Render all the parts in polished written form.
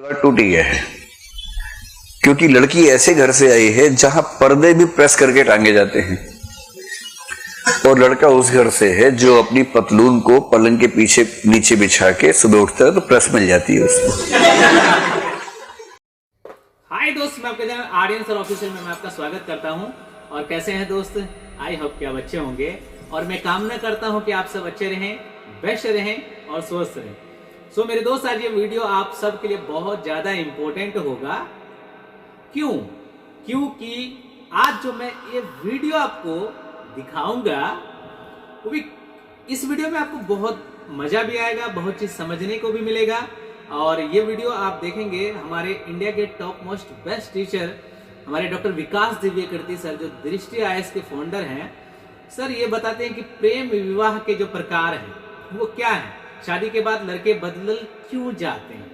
परिवार टूट गया है क्योंकि लड़की ऐसे घर से आई है जहां पर्दे भी प्रेस करके टांगे जाते हैं और लड़का उस घर से है जो अपनी पतलून को पलंग के पीछे नीचे बिछा के सुबह उठता है तो प्रेस मिल जाती है उसको। हाय दोस्त, मैं आपके चैनल आर्यन सर ऑफिशियल में मैं आपका स्वागत करता हूं। और कैसे हैं दोस्त? आई होप कि आप अच्छे होंगे और मैं कामना करता हूं कि आप सब अच्छे रहें, बेस्ट रहें और स्वस्थ रहें। सो मेरे दोस्त, आज ये वीडियो आप सब के लिए बहुत ज्यादा इंपॉर्टेंट होगा। क्योंकि आज जो मैं ये वीडियो आपको दिखाऊंगा वो भी, इस वीडियो में आपको बहुत मजा भी आएगा, बहुत चीज समझने को भी मिलेगा। और ये वीडियो आप देखेंगे हमारे इंडिया के टॉप मोस्ट बेस्ट टीचर हमारे डॉक्टर विकास दिव्यकीर्ति सर, जो दृष्टि आईएएस के फाउंडर हैं। सर ये बताते हैं कि प्रेम विवाह के जो प्रकार हैं वो क्या है, शादी के बाद लड़के बदल क्यों जाते हैं।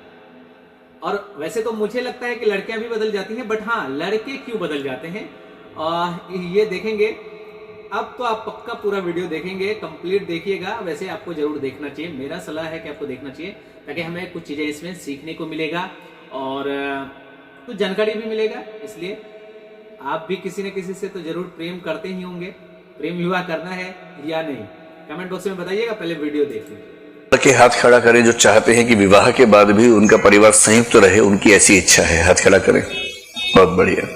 और वैसे तो मुझे लगता है कि लड़कियां भी बदल जाती हैं, बट हाँ, लड़के क्यों बदल जाते हैं और ये देखेंगे। अब तो आप पक्का पूरा वीडियो देखेंगे, कंप्लीट देखिएगा। वैसे आपको जरूर देखना चाहिए, मेरा सलाह है कि आपको देखना चाहिए, ताकि हमें कुछ चीजें इसमें सीखने को मिलेगा और कुछ जानकारी भी मिलेगा। इसलिए आप भी किसी न किसी से तो जरूर प्रेम करते ही होंगे। प्रेम विवाह करना है या नहीं, कमेंट बॉक्स में बताइएगा। पहले वीडियो देखिए। के हाथ खड़ा करें जो चाहते हैं कि विवाह के बाद भी उनका परिवार संयुक्त रहे, उनकी ऐसी इच्छा है, हाथ खड़ा करें। बहुत बढ़िया।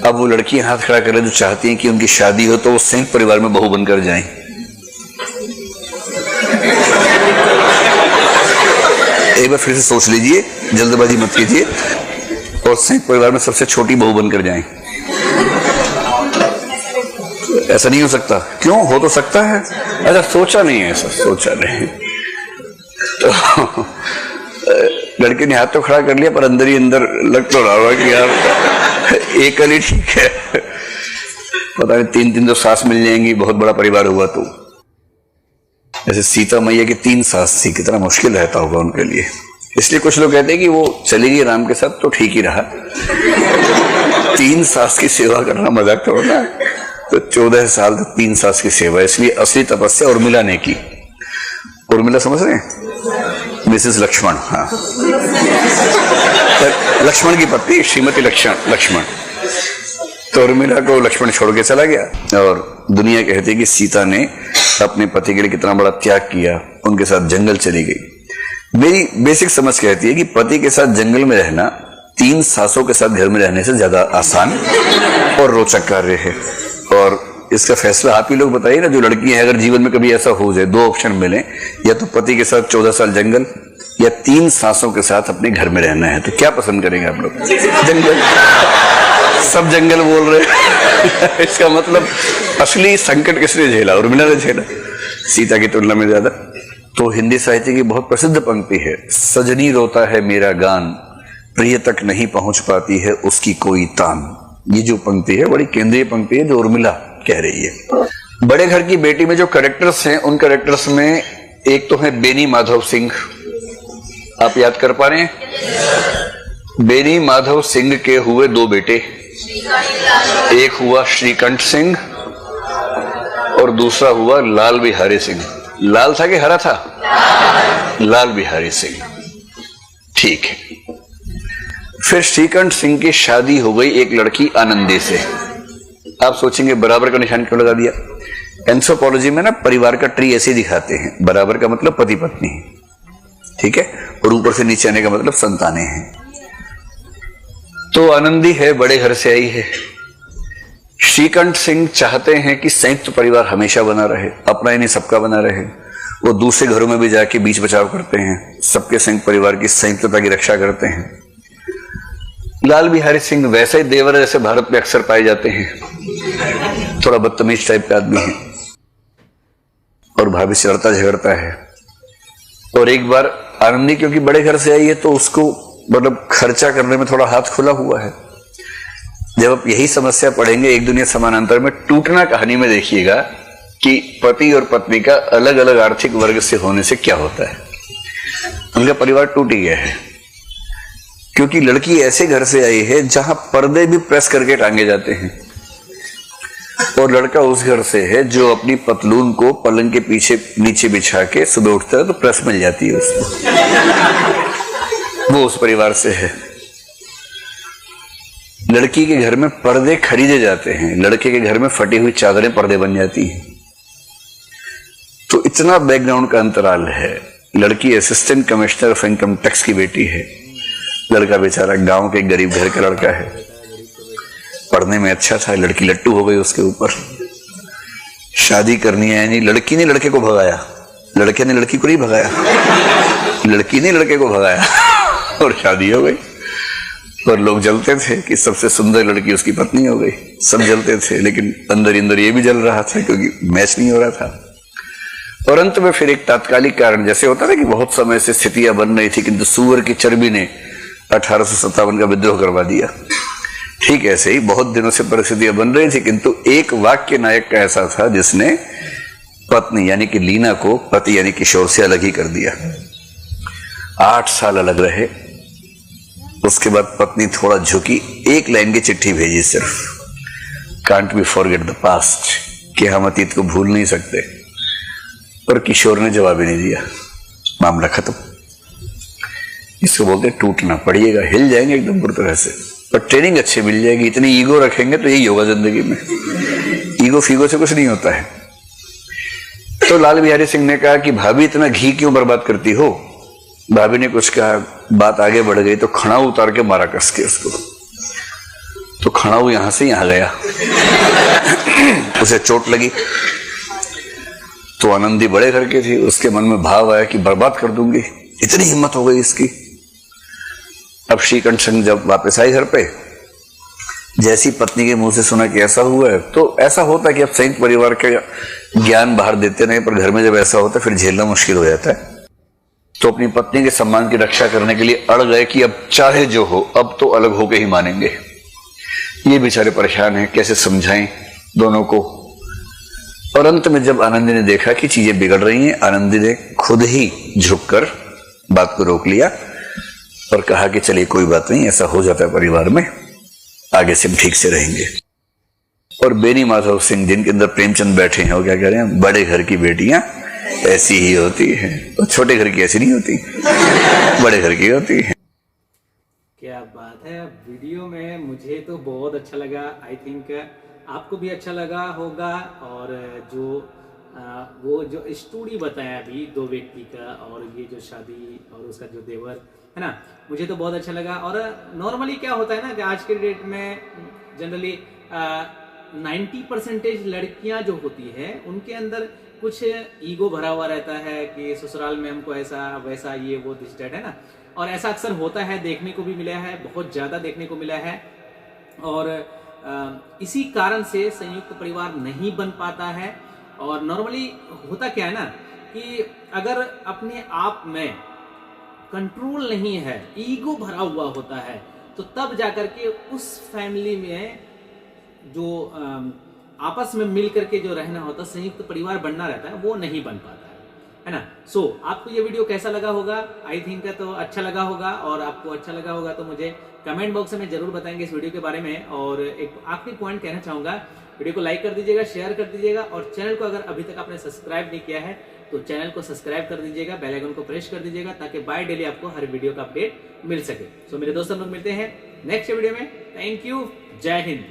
अब वो लड़कियां हाथ खड़ा करें जो चाहती हैं कि उनकी शादी हो तो वो संयुक्त परिवार में बहू बनकर जाएं। एक बार फिर से सोच लीजिए, जल्दबाजी मत कीजिए, और संयुक्त परिवार में सबसे छोटी बहू बनकर जाएं। ऐसा नहीं हो सकता? क्यों? हो तो सकता है। अच्छा, सोचा नहीं है, ऐसा सोचा नहीं। तो लड़के ने हाथ तो खड़ा कर लिया, पर अंदर ही अंदर लग तो रहा होगा कि यार एक अली ठीक है, पता नहीं 3-3 तो सास मिल जाएंगी, बहुत बड़ा परिवार हुआ। तो जैसे सीता मैया की 3 सास थी, कितना मुश्किल रहता होगा उनके लिए। इसलिए कुछ लोग कहते हैं कि वो चली गई राम के साथ तो ठीक ही रहा। 3 सास की सेवा करना मजाक थोड़ा ना। तो 14 साल तक 3 सास की सेवा, इसलिए असली तपस्या उर्मिला ने की। उर्मिला समझ रहे हैं? मिसेस लक्ष्मण, हाँ, लक्ष्मण की पत्नी श्रीमती लक्ष्मण। तो उर्मिला को लक्ष्मण छोड़ के चला गया और दुनिया कहती है कि सीता ने अपने पति के लिए कितना बड़ा त्याग किया, उनके साथ जंगल चली गई। मेरी बेसिक समझ कहती है कि पति के साथ जंगल में रहना 3 सासों के साथ घर में रहने से ज्यादा आसान और रोचक कार्य है। और इसका फैसला आप ही लोग बताइए ना, जो लड़की है, अगर जीवन में कभी ऐसा हो जाए, 2 ऑप्शन मिले, या तो पति के साथ 14 साल जंगल या 3 सासों के साथ अपने घर में रहना है, तो क्या पसंद करेंगे आप लोग? जंगल। सब जंगल बोल रहे हैं। इसका मतलब असली संकट किसने झेला? उर्मिला ने झेला, सीता की तुलना में ज्यादा। तो हिंदी साहित्य की बहुत प्रसिद्ध पंक्ति है, सजनी रोता है मेरा गान, प्रिय तक नहीं पहुंच पाती है उसकी कोई तान। ये जो पंक्ति है बड़ी केंद्रीय पंक्ति है, जो उर्मिला कह रही है। बड़े घर की बेटी में जो कैरेक्टर्स हैं, उन कैरेक्टर्स में एक तो है बेनी माधव सिंह। आप याद कर पा रहे हैं? बेनी माधव सिंह के हुए 2 बेटे, एक हुआ श्रीकंठ सिंह और दूसरा हुआ लाल बिहारी सिंह। लाल था कि हरा था? लाल बिहारी सिंह, ठीक है। फिर श्रीकंठ सिंह की शादी हो गई एक लड़की आनंदी से। आप सोचेंगे बराबर का निशान क्यों लगा दिया? एंथ्रोपोलॉजी में ना परिवार का ट्री ऐसे दिखाते हैं, बराबर का मतलब पति पत्नी, ठीक है, और ऊपर से नीचे आने का मतलब संतानें हैं। तो आनंदी है, बड़े घर से आई है। श्रीकंठ सिंह चाहते हैं कि संयुक्त परिवार हमेशा बना रहे, अपना ही नहीं सबका बना रहे। वो दूसरे घरों में भी जाके बीच बचाव करते हैं, सबके संयुक्त परिवार की संयुक्तता की रक्षा करते हैं। लाल बिहारी सिंह वैसे ही देवर जैसे भारत में अक्सर पाए जाते हैं, थोड़ा बदतमीज टाइप का आदमी है और भाभी से लड़ता झगड़ता है। और एक बार आनंदी क्योंकि बड़े घर से आई है तो उसको मतलब खर्चा करने में थोड़ा हाथ खुला हुआ है। जब आप यही समस्या पढ़ेंगे एक दुनिया समानांतर में, टूटना कहानी में देखिएगा कि पति और पत्नी का अलग अलग आर्थिक वर्ग से होने से क्या होता है। उनका परिवार टूट गया है क्योंकि लड़की ऐसे घर से आई है जहां पर्दे भी प्रेस करके टांगे जाते हैं और लड़का उस घर से है जो अपनी पतलून को पलंग के पीछे नीचे बिछा के सुबह उठता है तो प्रेस मिल जाती है उसको। वो उस परिवार से है। लड़की के घर में पर्दे खरीदे जाते हैं, लड़के के घर में फटी हुई चादरें पर्दे बन जाती हैं। तो इतना बैकग्राउंड का अंतराल है। लड़की assistant commissioner of income tax की बेटी है, लड़का बेचारा गांव के गरीब घर का लड़का है। पढ़ने में अच्छा था, लड़की लट्टू हो गई उसके ऊपर। शादी करनी है नहीं, लड़की ने लड़के को भगाया, लड़के ने लड़की को नहीं भगाया, लड़की ने लड़के को भगाया और शादी हो गई। और लोग जलते थे कि सबसे सुंदर लड़की उसकी पत्नी हो गई, सब जलते थे, लेकिन अंदर अंदर ये भी जल रहा था क्योंकि मैच नहीं हो रहा था। और अंत में फिर एक तात्कालिक कारण, जैसे होता ना कि बहुत समय से स्थितियां बन रही थी किंतु सूअर की चर्बी ने 1857 का विद्रोह करवा दिया, ठीक ऐसे ही बहुत दिनों से परिस्थितियां बन रही थी किंतु एक वाक्य नायक का ऐसा था जिसने पत्नी यानी कि लीना को पति यानी किशोर से अलग ही कर दिया। 8 साल अलग रहे। उसके बाद पत्नी थोड़ा झुकी, एक लाइन की चिट्ठी भेजी सिर्फ, can't be forget the past, कि हम अतीत को भूल नहीं सकते। पर किशोर ने जवाब ही नहीं दिया, मामला खत्म। इसको बोलते टूटना, पड़िएगा, हिल जाएंगे एकदम बुरी तरह से, पर ट्रेनिंग अच्छी मिल जाएगी। इतनी ईगो रखेंगे तो यही होगा जिंदगी में, ईगो फीगो से कुछ नहीं होता है। तो लाल बिहारी सिंह ने कहा कि भाभी इतना घी क्यों बर्बाद करती हो। भाभी ने कुछ कहा, बात आगे बढ़ गई तो खड़ाऊ उतार के मारा कस के उसको। तो खड़ाऊ यहां से यहां गया, उसे चोट लगी। तो आनंदी बड़े घर की थी, उसके मन में भाव आया कि बर्बाद कर दूंगी, इतनी हिम्मत हो गई इसकी। अब श्रीकंठ सिंह जब वापस आई घर पे, जैसी पत्नी के मुंह से सुना कि ऐसा हुआ है, तो ऐसा होता है कि अब संयुक्त परिवार के ज्ञान बाहर देते नहीं, पर घर में जब ऐसा होता है फिर झेलना मुश्किल हो जाता है। तो अपनी पत्नी के सम्मान की रक्षा करने के लिए अड़ गए कि अब चाहे जो हो, अब तो अलग होके ही मानेंगे। ये बेचारे परेशान हैं, कैसे समझाएं दोनों को। और अंत में जब आनंदी ने देखा कि चीजें बिगड़ रही हैं, आनंदी ने खुद ही झुककर बात को रोक लिया और कहा कि चलिए कोई बात नहीं, ऐसा हो जाता है परिवार में, आगे से हम ठीक से रहेंगे। और बेनी माधव सिंह, जिनके अंदर प्रेमचंद बैठे हैं, वो क्या कह रहे हैं, बड़े घर की बेटियां ऐसी ही होती हैं, और छोटे घर की ऐसी नहीं होती, बड़े घर की होती है। क्या बात है। वीडियो में मुझे तो बहुत अच्छा लगा, आई थिंक आपको भी अच्छा लगा होगा। और वो जो स्टोरी बताया अभी दो व्यक्ति का, और ये जो शादी और उसका जो देवर है ना, मुझे तो बहुत अच्छा लगा। और नॉर्मली क्या होता है ना कि आज के डेट में जनरली 90% लड़कियां जो होती है उनके अंदर कुछ ईगो भरा हुआ रहता है कि ससुराल में हमको ऐसा वैसा, ये वो दिस डेट है ना। और ऐसा अक्सर होता है, देखने को भी मिला है, बहुत ज़्यादा देखने को मिला है। और इसी कारण से संयुक्त परिवार नहीं बन पाता है। और नॉर्मली होता क्या है ना कि अगर अपने आप में कंट्रोल नहीं है, ईगो भरा हुआ होता है, तो तब जाकर के उस फैमिली में जो आपस में मिल करके जो रहना होता है, संयुक्त परिवार बनना रहता है, वो नहीं बन पाता है ना। सो आपको ये वीडियो कैसा लगा होगा, आई थिंक तो अच्छा लगा होगा। और आपको अच्छा लगा होगा तो मुझे कमेंट बॉक्स में जरूर बताएंगे इस वीडियो के बारे में। और एक आखिरी पॉइंट कहना चाहूंगा, वीडियो को लाइक कर दीजिएगा, शेयर कर दीजिएगा, और चैनल को अगर अभी तक आपने सब्सक्राइब नहीं किया है तो चैनल को सब्सक्राइब कर दीजिएगा, बेल आइकन को प्रेस कर दीजिएगा, ताकि बाय डेली आपको हर वीडियो का अपडेट मिल सके। सो मेरे दोस्तों, लोग मिलते हैं नेक्स्ट वीडियो में। थैंक यू, जय हिंद।